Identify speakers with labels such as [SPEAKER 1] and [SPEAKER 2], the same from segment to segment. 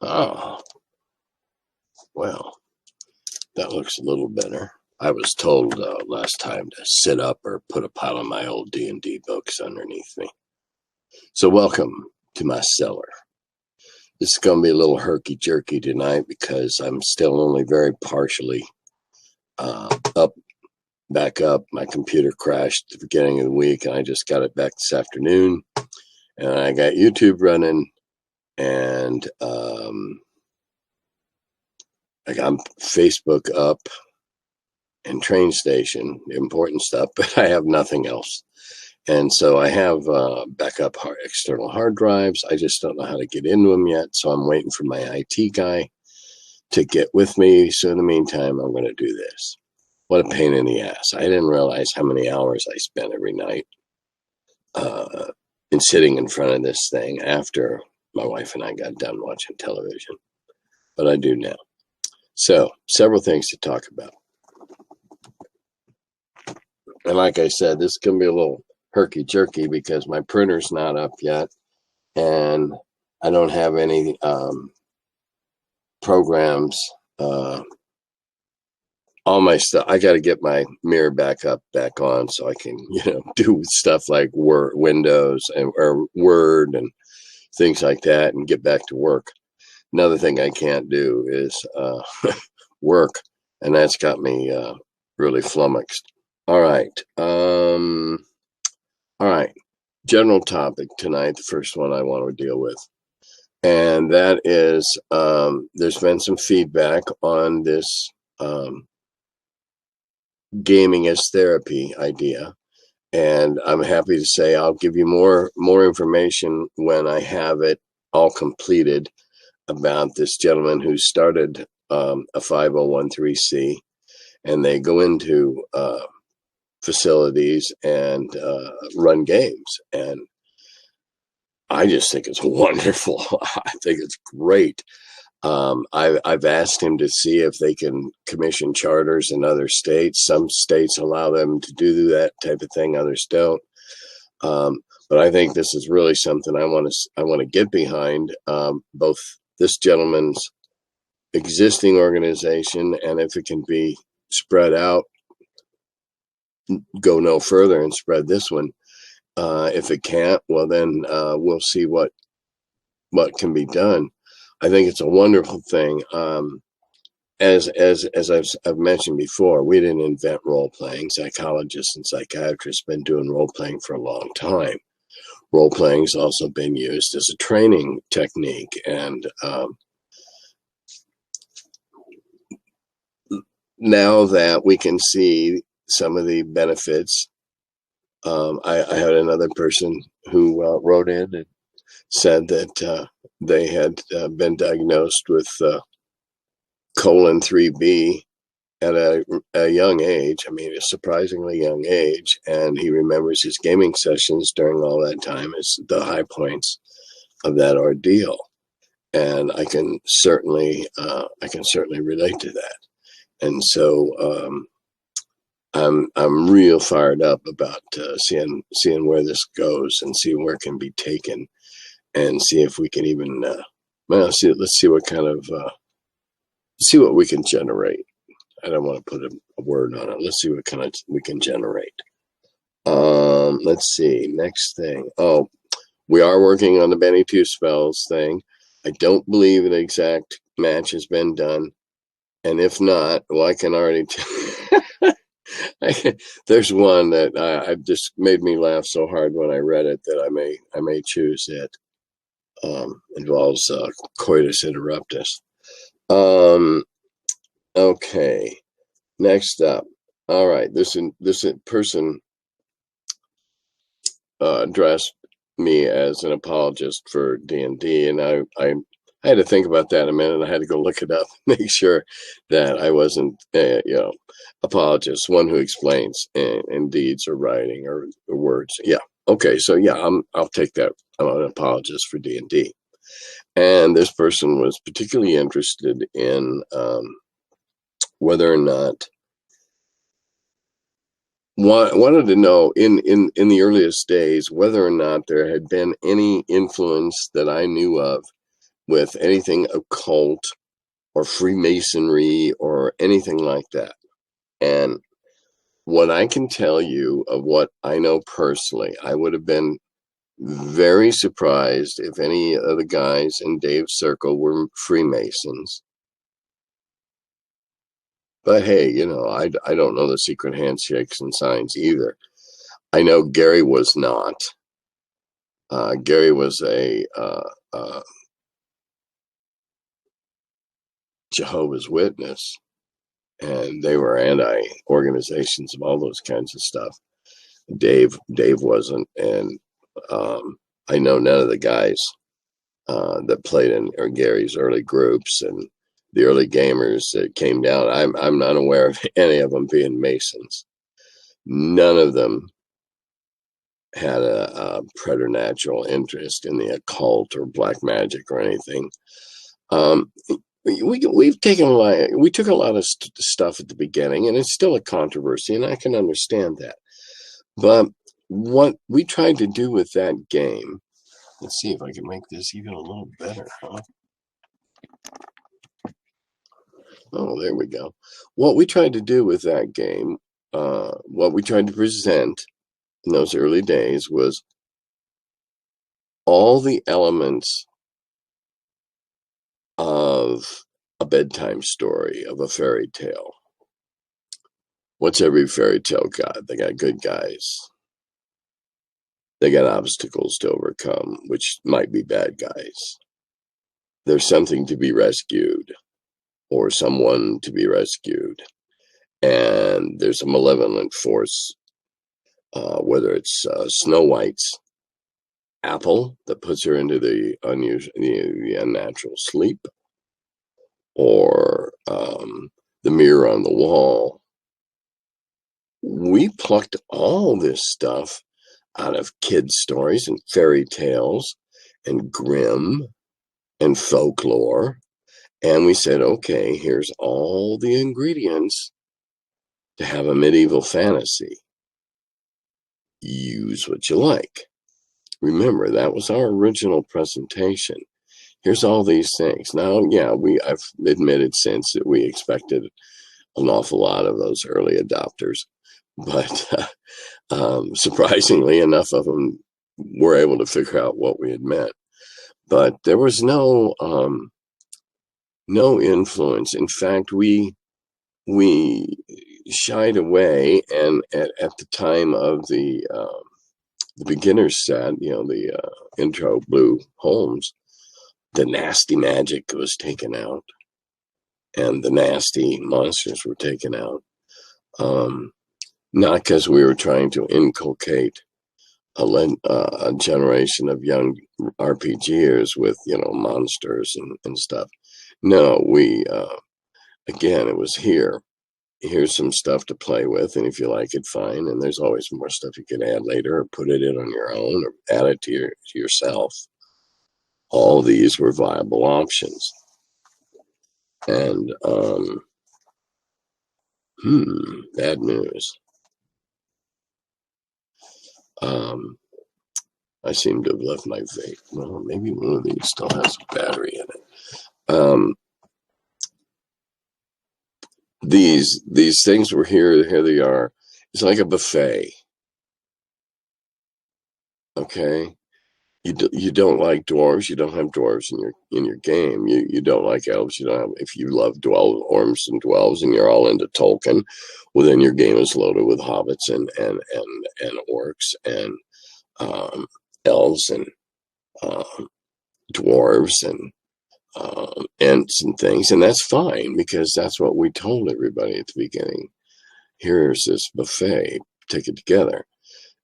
[SPEAKER 1] Oh, well, that looks a little better. I was told last time to sit up or put a pile of my old D&D books underneath me. So welcome to my cellar. This is going to be a little herky-jerky tonight because I'm still only very partially back up. My computer crashed at the beginning of the week, and I just got it back this afternoon. And I got YouTube running, and I got Facebook up and Train Station, the important stuff, but I have nothing else. And so I have backup external hard drives. I just don't know how to get into them yet. So I'm waiting for my IT guy to get with me. So in the meantime, I'm going to do this. What a pain in the ass. I didn't realize how many hours I spent every night in sitting in front of this thing after my wife and I got done watching television. But I do now. So several things to talk about. And like I said, this is going to be a little herky-jerky because my printer's not up yet. And I don't have any programs. All my stuff, I got to get my mirror back on so I can, do stuff like Windows or Word and things like that and get back to work. Another thing I can't do is work, and that's got me really flummoxed. All right. All right. General topic tonight, the first one I want to deal with. And that is there's been some feedback on this gaming as therapy idea. And I'm happy to say I'll give you more information when I have it all completed about this gentleman who started a 501(c), and they go into facilities and run games. And I just think it's wonderful. I think it's great. I've asked him to see if they can commission charters in other states. Some states allow them to do that type of thing, others don't. But I think this is really something I want to get behind, both this gentleman's existing organization, and if it can be spread out, go no further and spread this one. If it can't, well then we'll see what can be done. I think it's a wonderful thing. As I've mentioned before, we didn't invent role playing. Psychologists and psychiatrists have been doing role playing for a long time. Role playing has also been used as a training technique, and now that we can see some of the benefits, I had another person who wrote in and said that they had been diagnosed with colon 3B at a young age. I mean, a surprisingly young age, and he remembers his gaming sessions during all that time as the high points of that ordeal. And I can certainly relate to that. And so I'm real fired up about seeing where this goes and see where it can be taken, and see if we can even let's see what kind of see what we can generate. I don't want to put a word on it. Let's see what kind of we can generate. Let's see. Next thing. Oh, we are working on the Benny 2 spells thing. I don't believe an exact match has been done. And if not, well, I can already there's one that I just made me laugh so hard when I read it that I may choose it. Involves coitus interruptus. Okay, next up. All right, this person addressed me as an apologist for D&D, and I I had to think about that a minute. I had to go look it up, make sure that I wasn't, apologist, one who explains in deeds or writing or words. Yeah. Okay. So yeah, I'll take that. I'm an apologist for D&D. And this person was particularly interested in whether or not wanted to know in the earliest days whether or not there had been any influence that I knew of with anything occult or Freemasonry or anything like that. And what I can tell you of what I know personally, I would have been very surprised if any of the guys in Dave's circle were Freemasons. But hey, I don't know the secret handshakes and signs either. I know Gary was not. Gary was a Jehovah's Witness, and they were anti-organizations of all those kinds of stuff. Dave wasn't, and I know none of the guys that played in Gary's early groups and the early gamers that came down. I'm not aware of any of them being Masons. None of them had a preternatural interest in the occult or black magic or anything. We took a lot of stuff at the beginning, and it's still a controversy, and I can understand that. But what we tried to do with that game, let's see if I can make this even a little better, huh? Oh, there we go. What we tried to do with that game, what we tried to present in those early days was all the elements of a bedtime story, of a fairy tale. What's every fairy tale got? They got good guys. They got obstacles to overcome, which might be bad guys. There's something to be rescued, or someone to be rescued. And there's a malevolent force, whether it's Snow White's apple that puts her into the unnatural sleep, or the mirror on the wall. We plucked all this stuff out of kids' stories and fairy tales and Grimm and folklore. And we said, okay, here's all the ingredients to have a medieval fantasy. Use what you like. Remember, that was our original presentation. Here's all these things. Now, yeah, I've admitted since that we expected an awful lot of those early adopters, but surprisingly, enough of them were able to figure out what we had meant. But there was no influence. In fact, we shied away, and at the time of the beginner's set, the intro Blue Holmes, the nasty magic was taken out, and the nasty monsters were taken out. Not because we were trying to inculcate a generation of young RPGers with, monsters and stuff. No, again, it was here's some stuff to play with, and if you like it, fine. And there's always more stuff you can add later, or put it in on your own, or add it to yourself. All these were viable options. And bad news. I seem to have left my vape. Well, maybe one of these still has a battery in it. These things were here they are. It's like a buffet. Okay, you don't like dwarves, you don't have dwarves in your game. You don't like elves, you don't have. If you love orcs and dwells, and you're all into Tolkien, well, then your game is loaded with hobbits and orcs and elves and dwarves and ents and things, and that's fine, because that's what we told everybody at the beginning. Here's this buffet, take it together.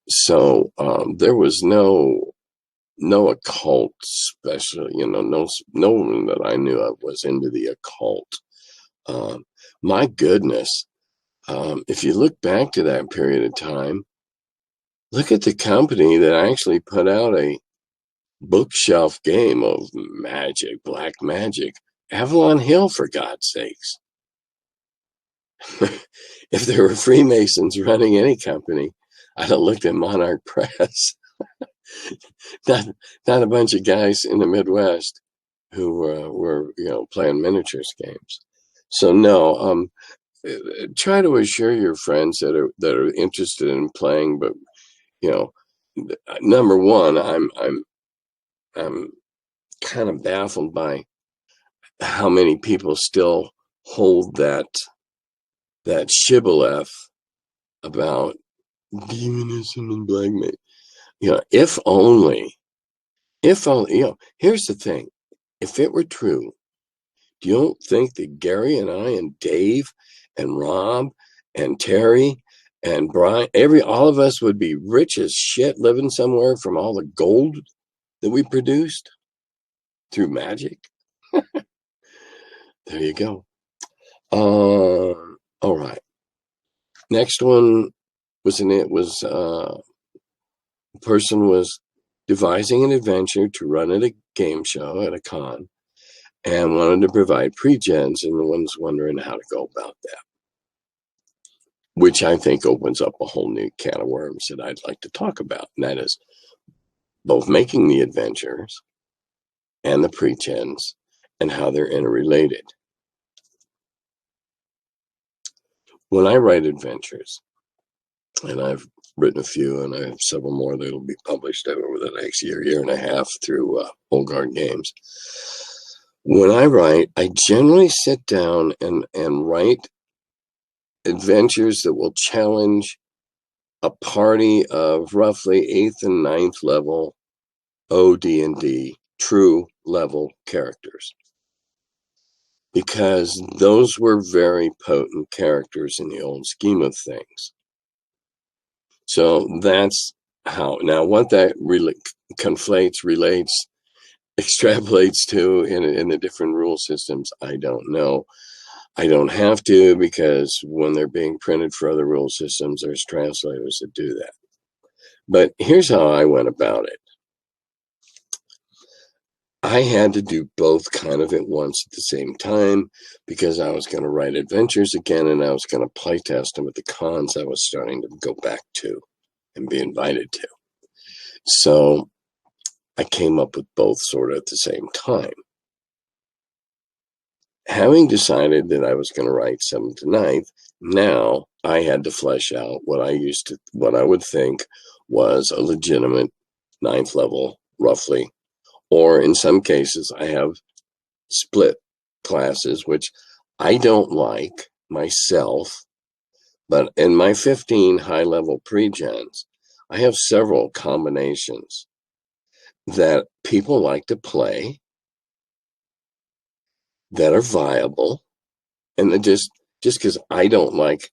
[SPEAKER 1] So there was no no occult special, no one that I knew of was into the occult. My goodness, if you look back to that period of time, look at the company that actually put out a bookshelf game of magic, black magic, Avalon Hill, for God's sakes. If there were Freemasons running any company, I'd have looked at Monarch Press. not a bunch of guys in the Midwest who were playing miniatures games. So no, try to assure your friends that are interested in playing, but number one, I'm kind of baffled by how many people still hold that shibboleth about demonism and black magic. If only, here's the thing. If it were true, do you don't think that Gary and I and Dave and Rob and Terry and Brian, all of us would be rich as shit living somewhere from all the gold that we produced through magic? There you go. All right. Next one a person was devising an adventure to run at a game show at a con and wanted to provide pre-gens, and the one's wondering how to go about that, which I think opens up a whole new can of worms that I'd like to talk about, and that is both making the adventures and the pre-gens and how they're interrelated. When I write adventures, and I've written a few, and I have several more that will be published over the next year and a half through Old Guard Games. When I write, I generally sit down and write adventures that will challenge a party of roughly 8th and 9th level AD&D true level characters, because those were very potent characters in the old scheme of things. So that's how. Now, what that really relates, extrapolates to in the different rule systems, I don't know. I don't have to, because when they're being printed for other rule systems, there's translators that do that. But here's how I went about it. I had to do both kind of at once at the same time, because I was going to write adventures again, and I was going to play test them at the cons I was starting to go back to and be invited to. So I came up with both sort of at the same time. Having decided that I was going to write 7th to 9th, now I had to flesh out what I would think was a legitimate 9th level, roughly. Or in some cases, I have split classes, which I don't like myself. But in my 15 high-level pre-gens, I have several combinations that people like to play that are viable. And just because I don't like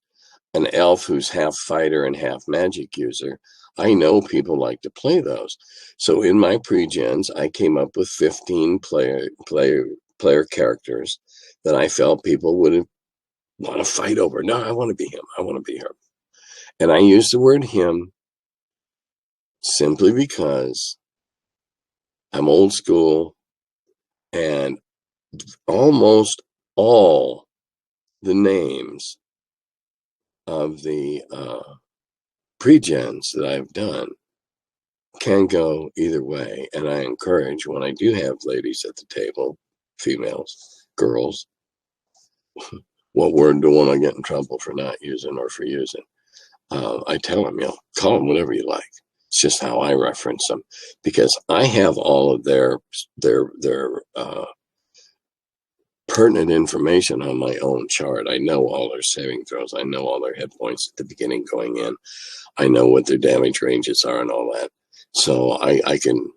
[SPEAKER 1] an elf who's half fighter and half magic user, I know people like to play those. So in my pre-gens, I came up with 15 player characters that I felt people would want to fight over. No, I want to be him. I want to be her. And I use the word him simply because I'm old school, and almost all the names of the pre-gens that I've done can go either way. And I encourage, when I do have ladies at the table, females, girls, what word do I get in trouble for not using or for using? I tell them, call them whatever you like. It's just how I reference them, because I have all of their pertinent information on my own chart. I know all their saving throws. I know all their hit points at the beginning going in. I know what their damage ranges are and all that. So I can,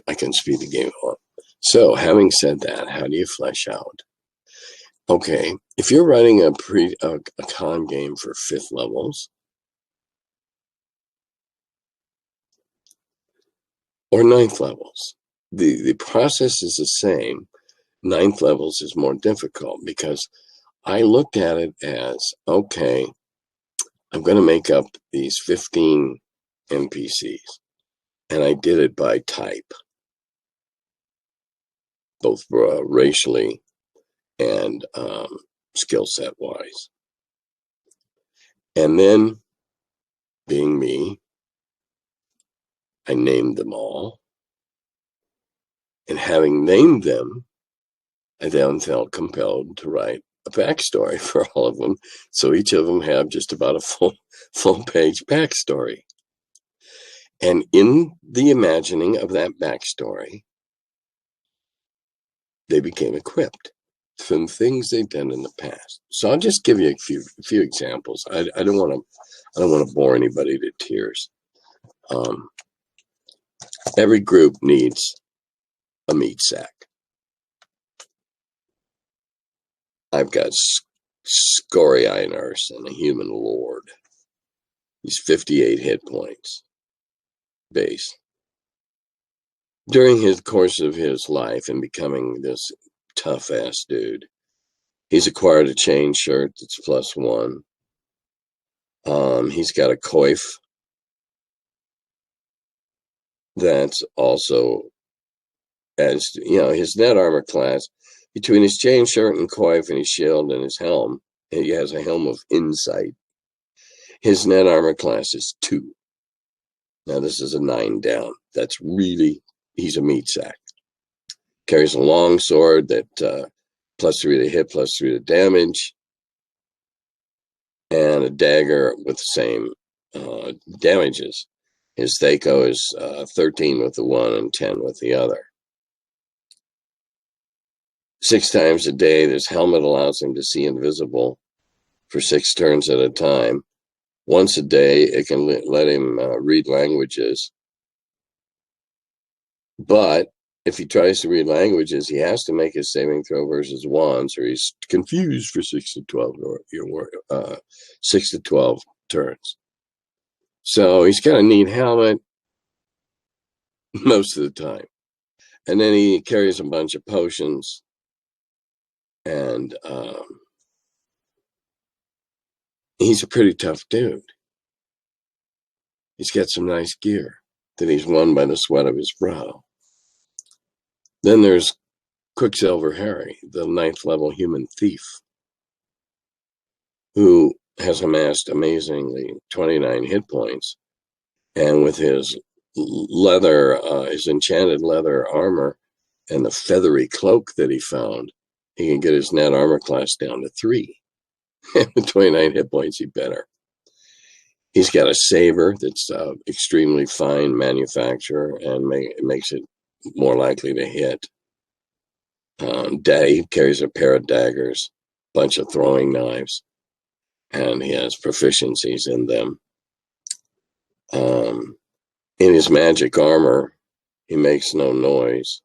[SPEAKER 1] I can speed the game up. So having said that, how do you flesh out? Okay, if you're writing a con game for 5th levels, or ninth levels. The process is the same. Ninth levels is more difficult because I looked at it as, okay, I'm going to make up these 15 NPCs. And I did it by type, both racially and skill set wise. And then, being me, I named them all. And having named them, I then felt compelled to write a backstory for all of them. So each of them have just about a full page backstory. And in the imagining of that backstory, they became equipped from things they've done in the past. So I'll just give you a few examples. I don't want to bore anybody to tears. Every group needs a meat sack. I've got Scorianus and a human lord. He's 58 hit points base. During his course of his life and becoming this tough ass dude, he's acquired a chain shirt that's +1. He's got a coif that's also, as you know, his net armor class, between his chain shirt and coif and his shield and his helm, he has a helm of insight. His net armor class is 2. Now this is a 9 down. That's really, he's a meat sack. Carries a long sword that +3 to hit, +3 to damage, and a dagger with the same damages. His Thaco is 13 with the one and 10 with the other. 6 times a day, this helmet allows him to see invisible for 6 turns at a time. Once a day, it can let him read languages. But if he tries to read languages, he has to make his saving throw versus wands, or he's confused for 6 to 12 turns. So he's got a neat helmet most of the time. And then he carries a bunch of potions. And he's a pretty tough dude. He's got some nice gear that he's won by the sweat of his brow. Then there's Quicksilver Harry, the 9th level human thief, who has amassed amazingly 29 hit points. And with his leather, his enchanted leather armor and the feathery cloak that he found, he can get his net armor class down to 3. With 29 hit points, he better. He's got a saber that's extremely fine manufacture and makes it more likely to hit. He carries a pair of daggers, bunch of throwing knives, and he has proficiencies in them. In his magic armor, he makes no noise,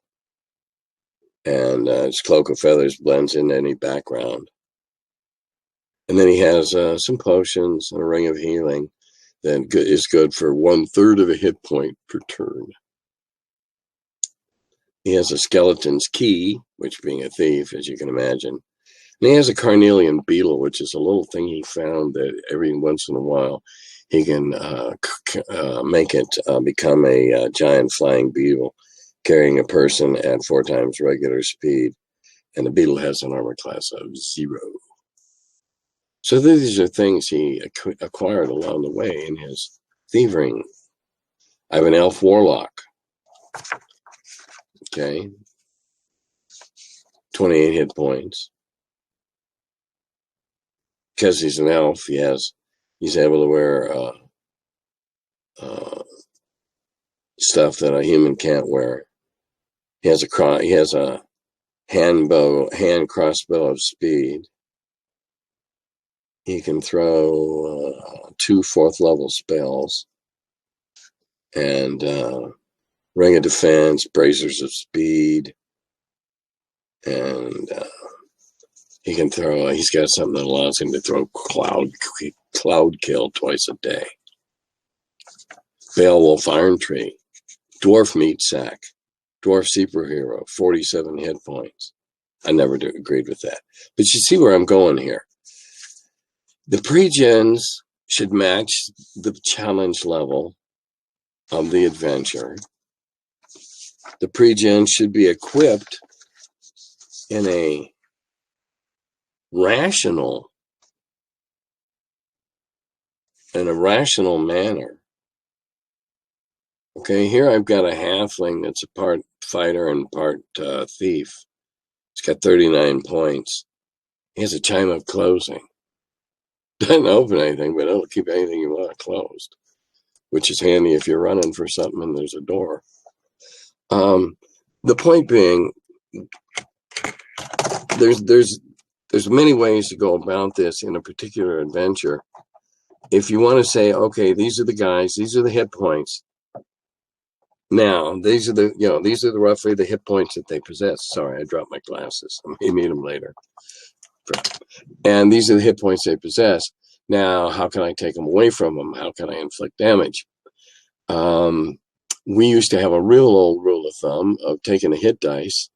[SPEAKER 1] and his cloak of feathers blends into any background. And then he has some potions and a ring of healing that is good for 1/3 of a hit point per turn. He has a skeleton's key, which being a thief, as you can imagine. And he has a carnelian beetle, which is a little thing he found that every once in a while he can make it become a giant flying beetle, carrying a person at 4 times regular speed. And the beetle has an armor class of 0. So these are things he acquired along the way in his thieving. I have an elf warlock. Okay. 28 hit points. Because he's an elf, he's able to wear stuff that a human can't wear. He has a hand crossbow of speed. He can throw 2 4th level spells and ring of defense, bracers of speed, and he can throw. He's got something that allows him to throw cloud kill twice a day. Beowulf Iron Tree, Dwarf meat sack. Dwarf superhero, 47 hit points. I never agreed with that. But you see where I'm going here. The pre-gens should match the challenge level of the adventure. The pre-gens should be equipped in a rational manner. Okay, here I've got a halfling that's a part fighter and part thief. It's got 39 points. He has a chime of closing. Doesn't open anything, but it'll keep anything you want closed, which is handy if you're running for something and there's a door. The point being, there's many ways to go about this in a particular adventure. If you want to say, okay, these are the guys, these are the hit points. Now, these are the roughly the hit points that they possess. Sorry, I dropped my glasses. I may need them later. And these are the hit points they possess. Now, how can I take them away from them? How can I inflict damage? We used to have a real old rule of thumb of taking a hit dice.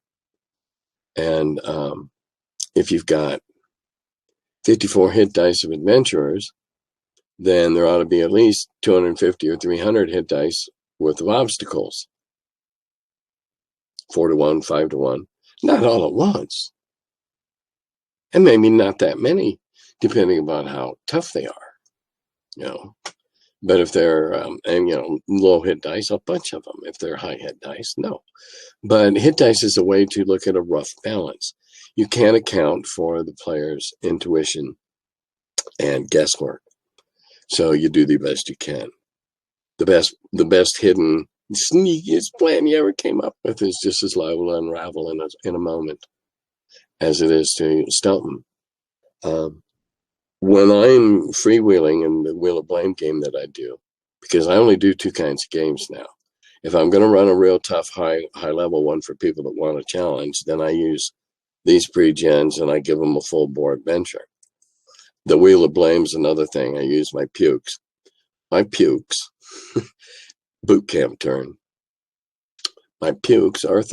[SPEAKER 1] And if you've got 54 hit dice of adventurers, then there ought to be at least 250 or 300 hit dice worth of obstacles. 4 to 1, 5 to 1. Not all at once. And maybe not that many, depending upon how tough they are. But if they're low hit dice, a bunch of them. If they're high hit dice, no. But hit dice is a way to look at a rough balance. You can't account for the player's intuition and guesswork. So you do the best you can. The best hidden, sneakiest plan you ever came up with is just as liable to unravel in a moment as it is to stump them. When I'm freewheeling in the Wheel of Blame game that I do, because I only do 2 kinds of games now. If I'm going to run a real tough, high level one for people that want a challenge, then I use these pre-gens and I give them a full bore adventure. The Wheel of Blame is another thing. I use my pukes. My pukes, boot camp term. My pukes are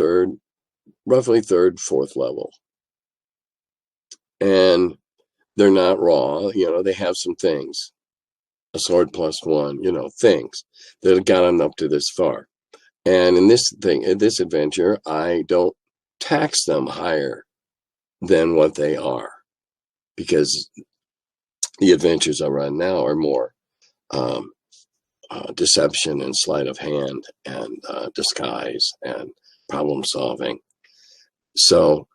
[SPEAKER 1] roughly third, fourth level. And they're not raw, they have some things. A sword +1, things that have gotten up to this far. And in this adventure, I don't tax them higher than what they are, because the adventures I run now are more deception and sleight of hand and disguise and problem solving. So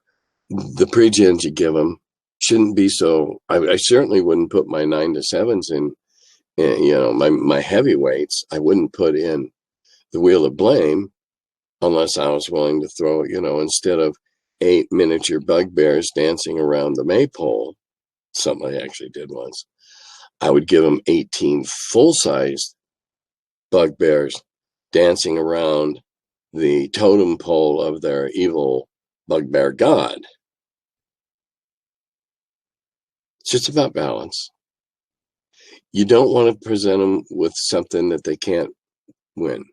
[SPEAKER 1] the pre-gens you give them shouldn't be so. I certainly wouldn't put my 9 to 7s in my heavyweights. I wouldn't put in the Wheel of Blame unless I was willing to throw, instead of 8 miniature bugbears dancing around the maypole, something I actually did once, I would give them 18 full-sized bugbears dancing around the totem pole of their evil bugbear god. It's just about balance. You don't want to present them with something that they can't win.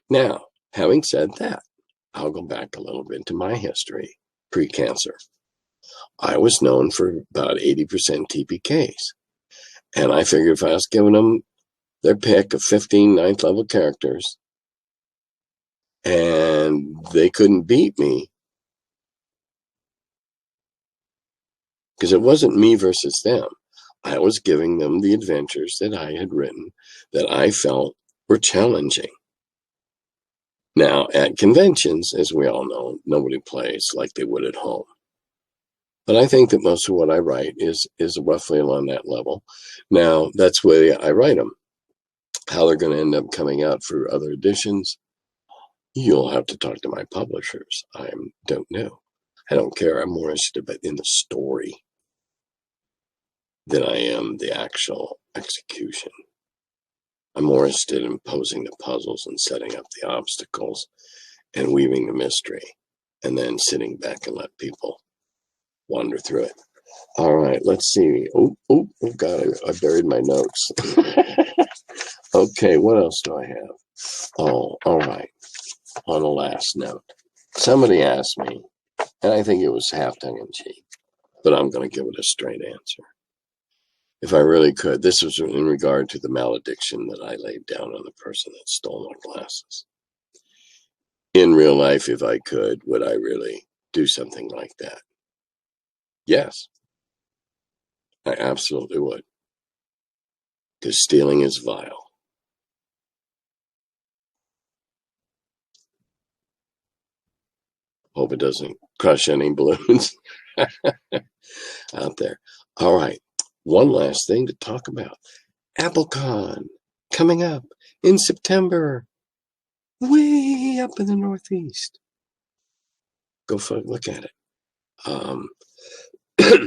[SPEAKER 1] Now, having said that, I'll go back a little bit to my history, pre-cancer. I was known for about 80% TPKs. And I figured if I was giving them their pick of 15 ninth level characters and they couldn't beat me, because it wasn't me versus them. I was giving them the adventures that I had written that I felt were challenging. Now, at conventions, as we all know, nobody plays like they would at home. But I think that most of what I write is roughly along that level. Now, that's the way I write them. How they're going to end up coming out for other editions, you'll have to talk to my publishers. I don't know. I don't care. I'm more interested in the story than I am the actual execution. I'm more interested in posing the puzzles and setting up the obstacles and weaving the mystery and then sitting back and let people wander through it. All right, let's see. Oh God, I buried my notes. Okay, what else do I have? Oh, all right. on a last note, somebody asked me, and I think it was half tongue-in-cheek, but I'm going to give it a straight answer. If I really could, this was in regard to the malediction that I laid down on the person that stole my glasses. In real life, if I could, would I really do something like that? Yes, I absolutely would. Because stealing is vile. Hope it doesn't crush any balloons out there. All right. One last thing to talk about. AppleCon coming up in September. Way up in the Northeast. Go look at it.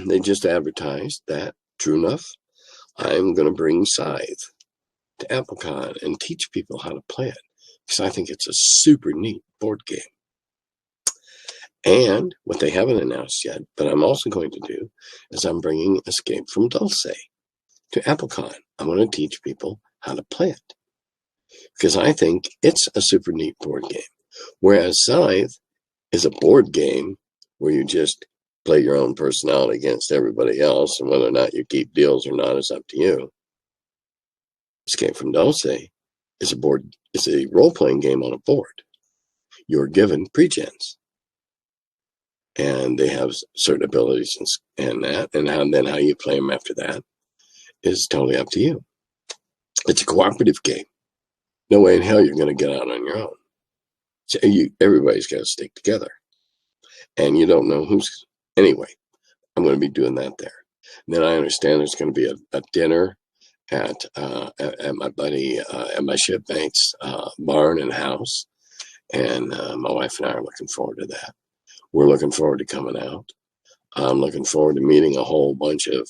[SPEAKER 1] They just advertised that, true enough, I'm going to bring Scythe to AppleCon and teach people how to play it. Because I think it's a super neat board game. And what they haven't announced yet, but I'm also going to do, is I'm bringing Escape from Dulce to AppleCon. I'm going to teach people how to play it. Because I think it's a super neat board game. Whereas Scythe is a board game where you just play your own personality against everybody else, and whether or not you keep deals or not is up to you. Escape from Dulce is a role-playing game on a board. You're given pre-gens. And they have certain abilities and that, and then how you play them after that is totally up to you. It's a cooperative game. No way in hell you're going to get out on your own. So everybody's got to stick together. And you don't know who's... Anyway, I'm going to be doing that there. And then I understand there's going to be a dinner at my buddy, at my shipmate's barn and house. And my wife and I are looking forward to that. We're looking forward to coming out. I'm looking forward to meeting a whole bunch of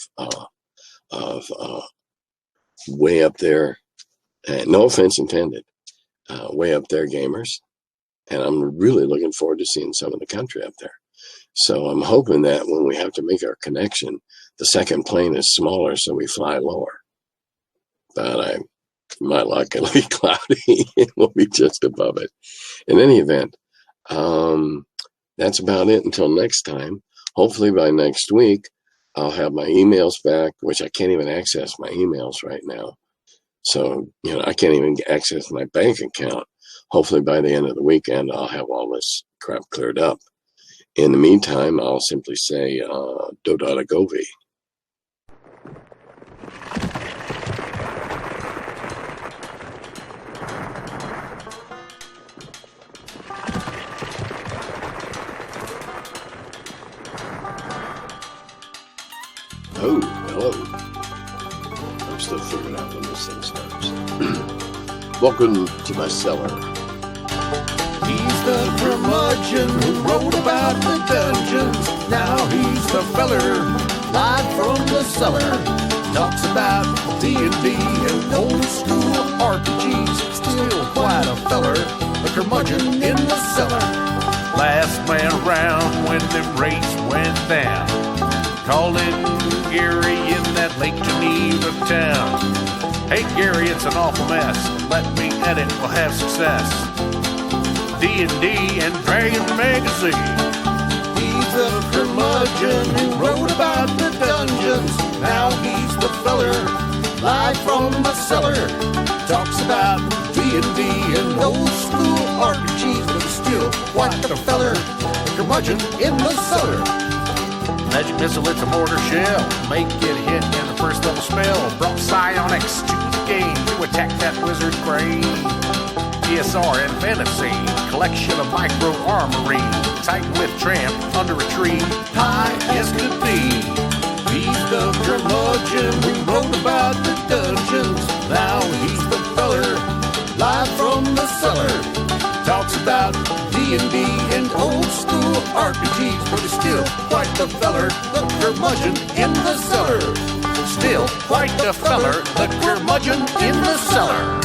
[SPEAKER 1] way up there, no offense intended, way up there gamers. And I'm really looking forward to seeing some of the country up there. So I'm hoping that when we have to make our connection, the second plane is smaller so we fly lower. But my luck, it'll be cloudy. It will be just above it. In any event, that's about it until next time. Hopefully by next week, I'll have my emails back, which I can't even access my emails right now. So, I can't even access my bank account. Hopefully by the end of the weekend, I'll have all this crap cleared up. In the meantime, I'll simply say, Dodata Govi. Oh, hello. I'm still figuring out when this thing starts. Welcome to my cellar.
[SPEAKER 2] He's the curmudgeon who wrote about the dungeons. Now he's the feller, live from the cellar. Talks about D&D and old school RPGs. Still quite a feller, the curmudgeon in the cellar.
[SPEAKER 3] Last man around when them rates went down. Calling Gary in that Lake Geneva town. Hey Gary, it's an awful mess. Let me edit, we'll have success. D&D and Dragon Magazine.
[SPEAKER 2] He's the curmudgeon who wrote about the dungeons. Now he's the feller, live from the cellar. Talks about D&D and old school RPGs, but he's still quite the feller, the curmudgeon in the cellar.
[SPEAKER 3] Magic missile, it's a mortar shell. Make it hit in the first level spell. Brought psionics to the game to attack that wizard brain. ESR and fantasy, collection of micro armory. Tight with tramp under a tree, high as could be.
[SPEAKER 2] He's the curmudgeon who wrote about the dungeons. Now he's the feller, live from the cellar. Talks about D&D and old school RPGs, but he's still quite the feller, the curmudgeon in the cellar. Still quite the feller, the curmudgeon in the cellar.